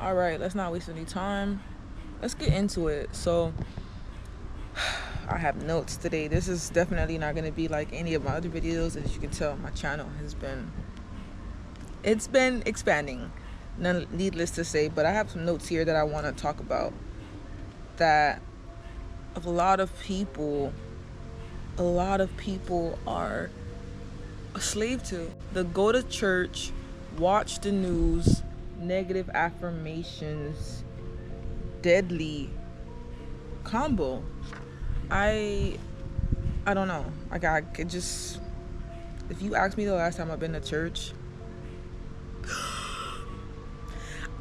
All right, let's not waste any time. Let's get into it. So, I have notes today. This is definitely not going to be like any of my other videos. As you can tell, my channel has been expanding. None needless to say, but I have some notes here that I want to talk about that a lot of people are a slave to. The go to church, watch the news, negative affirmations, deadly combo. I don't know. Like I could just, if you ask me the last time I've been to church,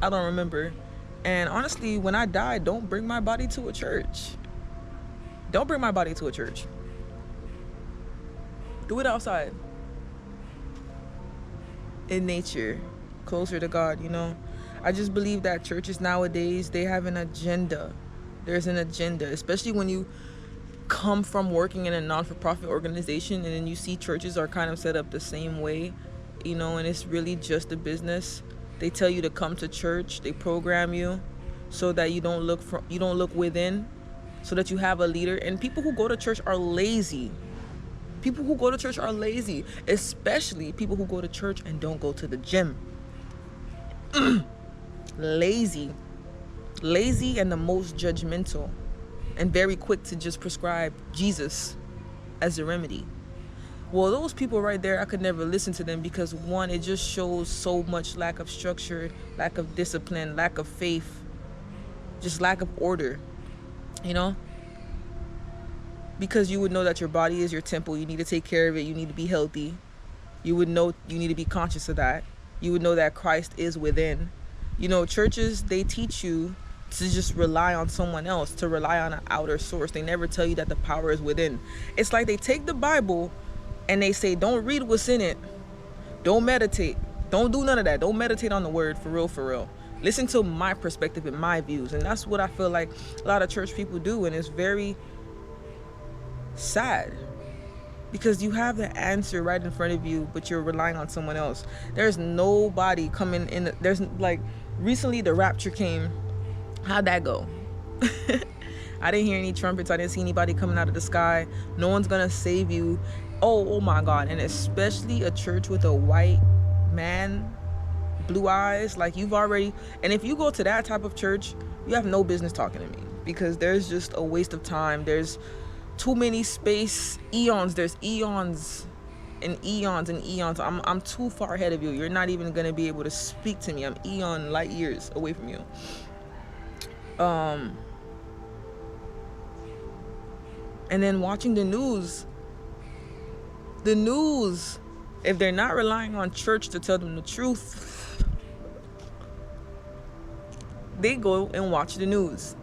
I don't remember. And honestly, when I die, don't bring my body to a church. Don't bring my body to a church. Do it outside. In nature, closer to God, you know. I just believe that churches nowadays, they have an agenda. There's an agenda, especially when you come from working in a non-for-profit organization and then you see churches are kind of set up the same way, you know, and it's really just a business. They tell you to come to church, they program you so that you don't look within, so that you have a leader. And people who go to church are lazy. People who go to church are lazy, especially people who go to church and don't go to the gym. Lazy and the most judgmental and very quick to just prescribe Jesus as a remedy. Well, those people right there, I could never listen to them because one, it just shows so much lack of structure, lack of discipline, lack of faith, just lack of order, you know? Because you would know that your body is your temple. You need to take care of it. You need to be healthy. You would know you need to be conscious of that. You would know that Christ is within. You know, churches, they teach you to just rely on someone else, to rely on an outer source. They never tell you that the power is within. It's like they take the Bible and they say, don't read what's in it. Don't meditate. Don't do none of that. Don't meditate on the word, for real, for real. Listen to my perspective and my views. And that's what I feel like a lot of church people do. And it's very sad because you have the answer right in front of you, but you're relying on someone else. There's nobody coming in. There's like, recently the rapture came. How'd that go? I didn't hear any trumpets. I didn't see anybody coming out of the sky. No one's gonna save you. Oh my God. And especially a church with a white man, blue eyes, like you've already, and if you go to that type of church, you have no business talking to me, because there's just a waste of time. There's too many space eons. There's eons and eons and eons. I'm too far ahead of you. You're not even gonna be able to speak to me. I'm eon light years away from you. And then watching the news, if they're not relying on church to tell them the truth, they go and watch the news.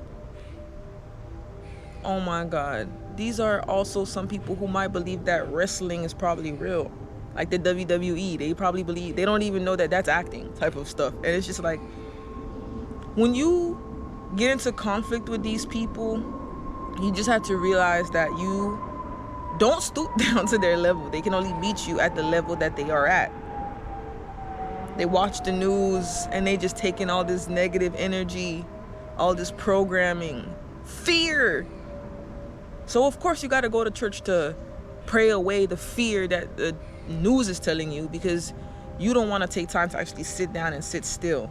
Oh my God. These are also some people who might believe that wrestling is probably real. Like the WWE, they probably believe, they don't even know that that's acting type of stuff. And it's just like, when you get into conflict with these people, you just have to realize that you don't stoop down to their level. They can only meet you at the level that they are at. They watch the news and they just take in all this negative energy, all this programming, fear. So of course you got to go to church to pray away the fear that the news is telling you, because you don't want to take time to actually sit down and sit still.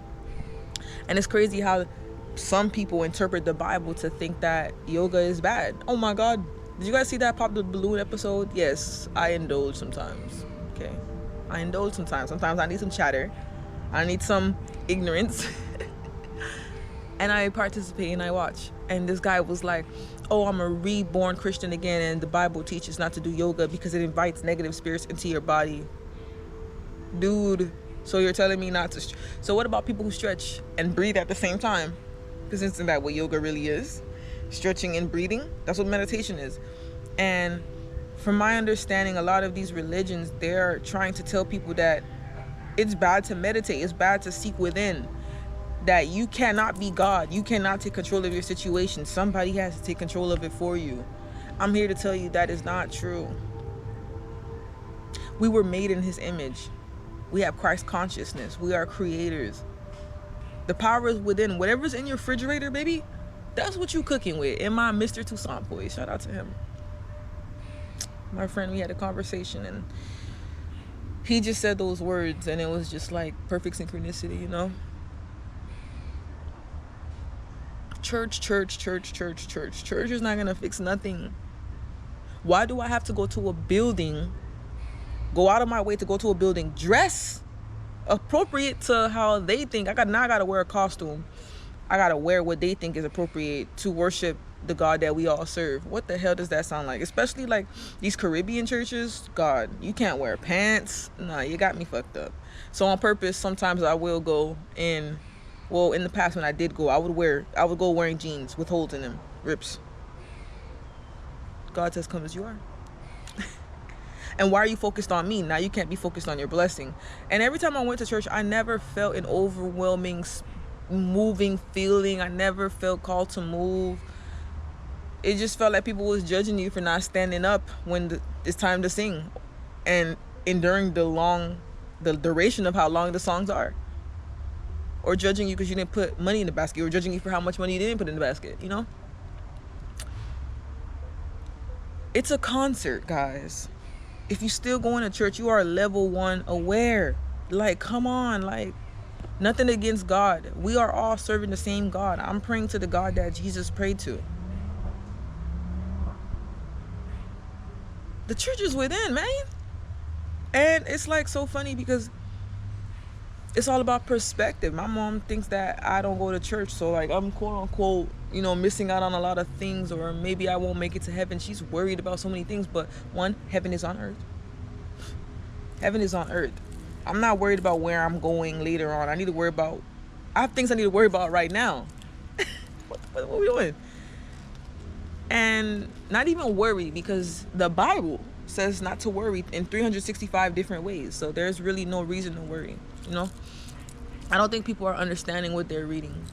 And it's crazy how some people interpret the Bible to think that yoga is bad. Oh my God. Did you guys see that Pop the Balloon episode? Yes, I indulge sometimes. Okay. I indulge sometimes. Sometimes I need some chatter. I need some ignorance. And I participate and I watch. And this guy was like, oh, I'm a reborn Christian again, and the Bible teaches not to do yoga because it invites negative spirits into your body. Dude, so you're telling me not to? So what about people who stretch and breathe at the same time? Because isn't that what yoga really is? Stretching and breathing? That's what meditation is. And from my understanding, a lot of these religions, they're trying to tell people that it's bad to meditate. It's bad to seek within. That you cannot be God. You cannot take control of your situation. Somebody has to take control of it for you. I'm here to tell you that is not true. We were made in His image. We have Christ consciousness. We are creators. The power is within. Whatever's in your refrigerator, baby, that's what you cooking with. And my Mr. Toussaint boy, shout out to him. My friend, we had a conversation and he just said those words and it was just like perfect synchronicity, you know? Church is not gonna fix nothing. Why do I have to go to a building, go out of my way to go to a building, dress appropriate to how they think? I gotta wear a costume. I gotta wear what they think is appropriate to worship the God that we all serve. What the hell does that sound like? Especially like these Caribbean churches. God, you can't wear pants. Nah, you got me fucked up. So on purpose, sometimes I will go in. Well, in the past when I did go, I would go wearing jeans with holes in them, rips. God says, come as you are. And why are you focused on me? Now you can't be focused on your blessing. And every time I went to church, I never felt an overwhelming, moving feeling. I never felt called to move. It just felt like people was judging you for not standing up when it's time to sing, and enduring the duration of how long the songs are. Or judging you because you didn't put money in the basket, or judging you for how much money you didn't put in the basket, you know? It's a concert, guys. If you still going to church, you are level 1 aware. Like, come on, like, nothing against God. We are all serving the same God. I'm praying to the God that Jesus prayed to. The church is within, man. And it's like so funny because it's all about perspective. My mom thinks that I don't go to church, so like I'm quote unquote, you know, missing out on a lot of things, or maybe I won't make it to heaven. She's worried about so many things, but one, heaven is on earth. Heaven is on earth. I'm not worried about where I'm going later on. I have things I need to worry about right now. what are we doing? And not even worry, because the Bible says not to worry in 365 different ways. So there's really no reason to worry, you know? I don't think people are understanding what they're reading.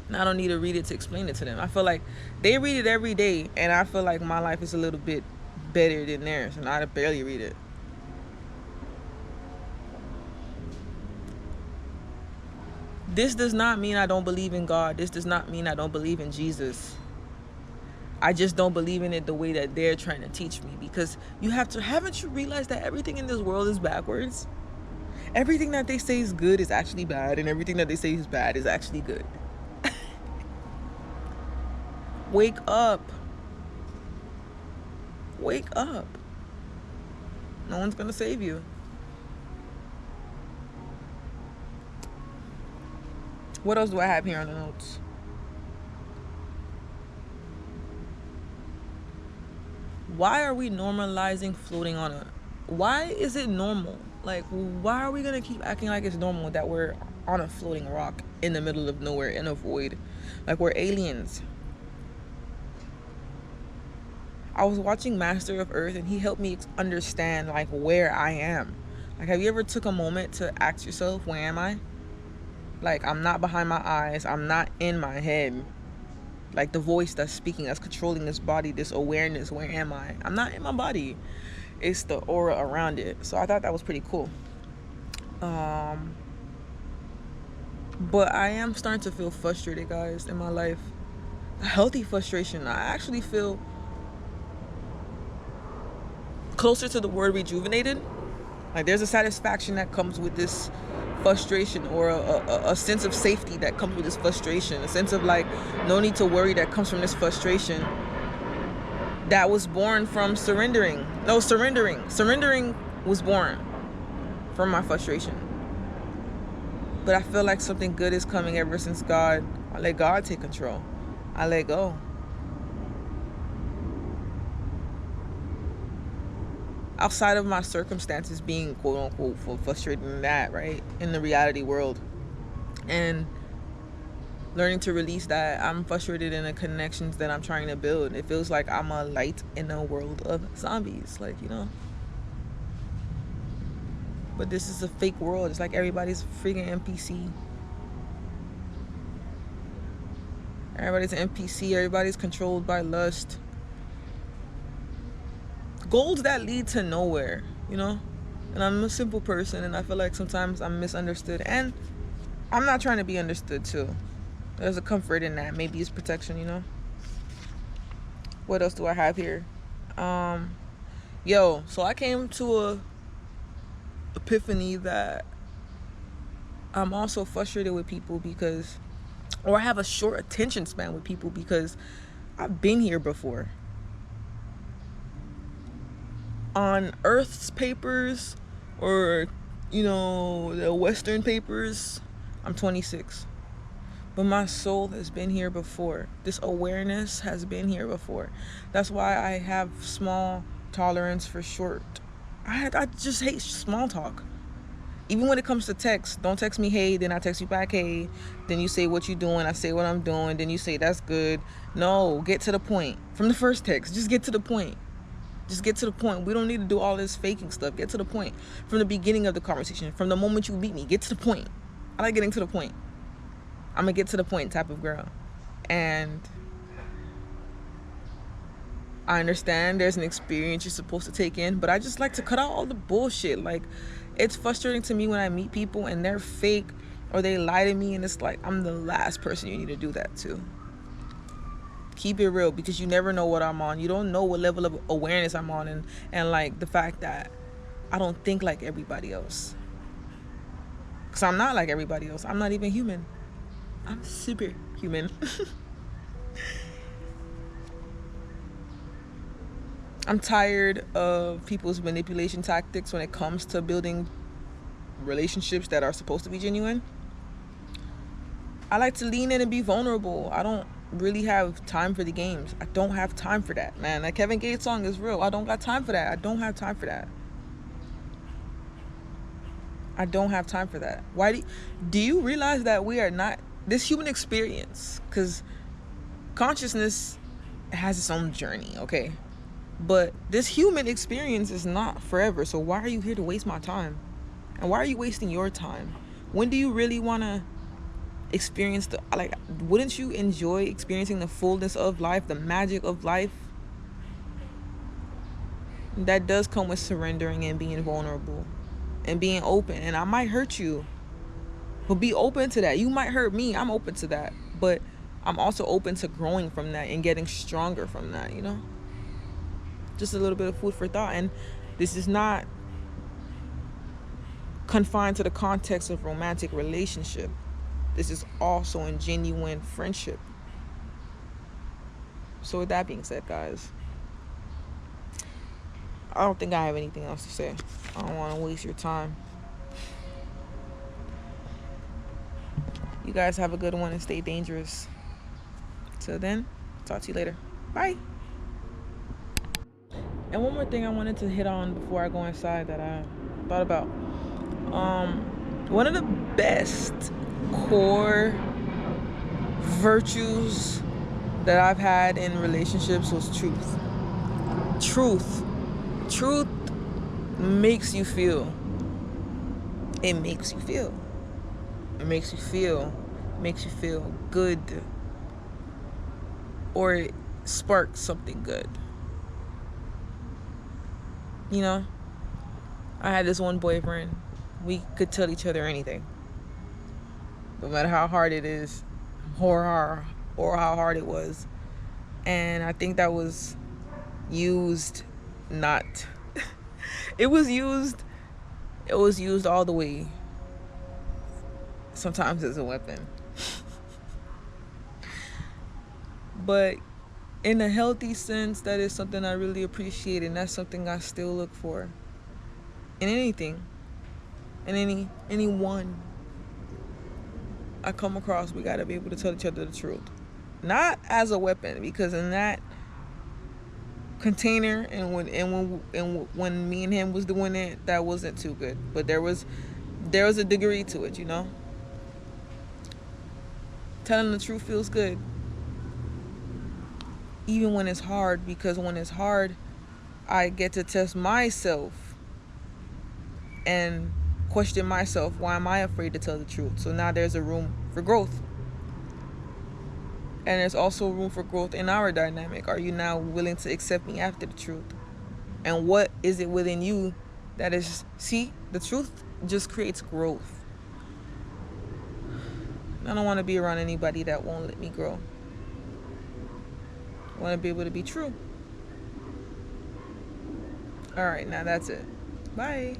And I don't need to read it to explain it to them. I feel like they read it every day, and I feel like my life is a little bit better than theirs, and I barely read it. This does not mean I don't believe in God. This does not mean I don't believe in Jesus. I just don't believe in it the way that they're trying to teach me, because haven't you realized that everything in this world is backwards? Everything that they say is good is actually bad, and everything that they say is bad is actually good. Wake up. Wake up. No one's gonna save you. What else do I have here on the notes? Why are we normalizing floating on a... Why is it normal? Like, why are we gonna keep acting like it's normal that we're on a floating rock in the middle of nowhere in a void? Like we're aliens. I was watching Master of Earth, and he helped me understand like where I am. Like, have you ever took a moment to ask yourself, where am I? Like, I'm not behind my eyes. I'm not in my head. Like the voice that's speaking, that's controlling this body, this awareness, where am I? I'm not in my body. It's the aura around it. So I thought that was pretty cool. But I am starting to feel frustrated, guys, in my life. A healthy frustration. I actually feel closer to the word rejuvenated. Like, there's a satisfaction that comes with this frustration, or a sense of safety that comes with this frustration, a sense of like no need to worry that comes from this frustration that was born from surrendering was born from my frustration. But I feel like something good is coming ever since I let God take control. I let go. Outside of my circumstances being quote unquote frustrated in that, right, in the reality world, and learning to release that, I'm frustrated in the connections that I'm trying to build. It feels like I'm a light in a world of zombies, like, you know. But this is a fake world. It's like everybody's a freaking NPC. Everybody's an NPC. Everybody's controlled by lust. Goals that lead to nowhere, you know. And I'm a simple person, and I feel like sometimes I'm misunderstood. And I'm not trying to be understood too. There's a comfort in that. Maybe it's protection, you know. What else do I have here? So I came to a epiphany that I'm also frustrated with people because, or I have a short attention span with people because I've been here before. On Earth's papers, or the Western papers, I'm 26. But my soul has been here before. This awareness has been here before. That's why I have small tolerance for short. I just hate small talk. Even when it comes to text, don't text me hey, then I text you back hey, then you say what you doing, I say what I'm doing, then you say that's good. No, get to the point. From the first text, just get to the point. Just get to the point. We don't need to do all this faking stuff. Get to the point. From the beginning of the conversation, from the moment you meet me, get to the point. I like getting to the point. I'm gonna get to the point type of girl. And I understand there's an experience you're supposed to take in, but I just like to cut out all the bullshit. Like, it's frustrating to me when I meet people and they're fake or they lie to me, and it's like, I'm the last person you need to do that to. Keep it real, because you never know what I'm on. You don't know what level of awareness I'm on, and like the fact that I don't think like everybody else. Because I'm not like everybody else. I'm not even human. I'm super human. I'm tired of people's manipulation tactics when it comes to building relationships that are supposed to be genuine. I like to lean in and be vulnerable. I don't really have time for the games. I don't have time for that, man. That Kevin Gates song is real. I don't got time for that. I don't have time for that. I don't have time for that. Why do you realize that we are not this human experience? Because consciousness has its own journey, okay? But this human experience is not forever. So why are you here to waste my time? And why are you wasting your time? When do you really want to experience wouldn't you enjoy experiencing the fullness of life, the magic of life? That does come with surrendering and being vulnerable and being open. And I might hurt you, but be open to that. You might hurt me. I'm open to that. But I'm also open to growing from that and getting stronger from that, you know? Just a little bit of food for thought. And this is not confined to the context of romantic relationship. This is also in genuine friendship. So with that being said, guys, I don't think I have anything else to say. I don't want to waste your time. You guys have a good one and stay dangerous. Till then, talk to you later. Bye. And one more thing I wanted to hit on before I go inside that I thought about. One of the best core virtues that I've had in relationships was truth. Truth makes you feel. It makes you feel. It makes you feel. It makes you feel good. Or it sparks something good. You know? I had this one boyfriend. We could tell each other anything. No matter how hard it is, or how hard it was. And I think that was used not it was used all the way, sometimes as a weapon. But in a healthy sense, that is something I really appreciate, and that's something I still look for in anything, in anyone I come across. We gotta be able to tell each other the truth, not as a weapon, because in that container and when me and him was doing it, that wasn't too good. But there was a degree to it, you know. Telling the truth feels good, even when it's hard, because when it's hard, I get to test myself and question myself. Why am I afraid to tell the truth? So now there's a room for growth. And there's also room for growth in our dynamic. Are you now willing to accept me after the truth? And what is it within you that is... See, the truth just creates growth. I don't want to be around anybody that won't let me grow. I want to be able to be true. All right, now that's it. Bye.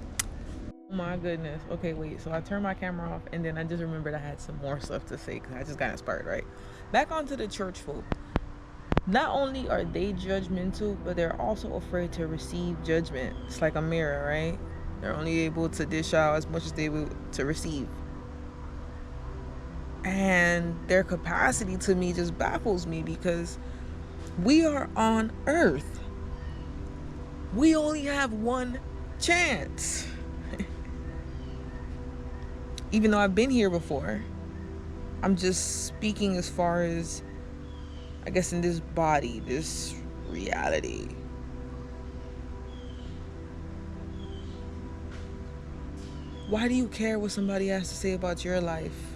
Oh my goodness. Okay, wait. So I turned my camera off, and then I just remembered I had some more stuff to say because I just got inspired, right? Back onto the church folk. Not only are they judgmental, but they're also afraid to receive judgment. It's like a mirror, right? They're only able to dish out as much as they will to receive. And their capacity to me just baffles me because we are on earth. We only have one chance. Even though I've been here before, I'm just speaking as far as, I guess, in this body, this reality. Why do you care what somebody has to say about your life?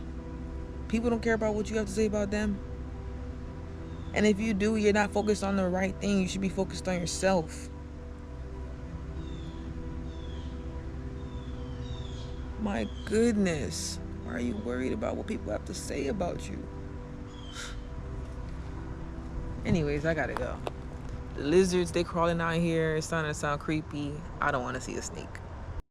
People don't care about what you have to say about them. And if you do, you're not focused on the right thing. You should be focused on yourself. My goodness. Why are you worried about what people have to say about you? Anyways, I gotta go. The lizards, they crawling out here. It's starting to sound creepy. I don't want to see a snake.